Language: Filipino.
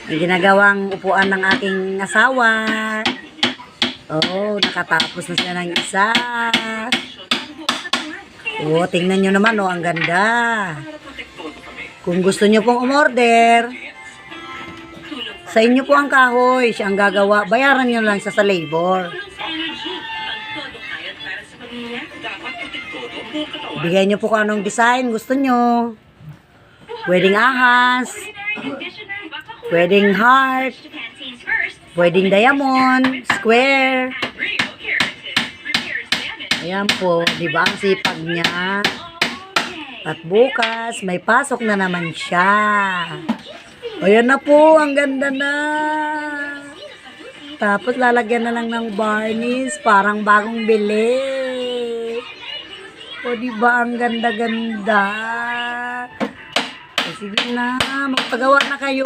Ang ginagawang upuan ng aking asawa. Oh, nakatapos na siya ng isa. Oh, tingnan nyo naman, oh, ang ganda. Kung gusto nyo pong umorder, sa inyo po ang kahoy, siya ang gagawa. Bayaran nyo lang siya sa labor. Bigay nyo po kung anong design gusto nyo. Pwedeng ahas, pwedeng heart, pwedeng diamond, square. Ayan po, di ba ang sipag niya? At bukas, may pasok na naman siya. Ayan na po, ang ganda na. Tapos lalagyan na lang ng varnish, parang bagong bili. O di ba ang ganda-ganda? Sige na, magpagawa na kayo.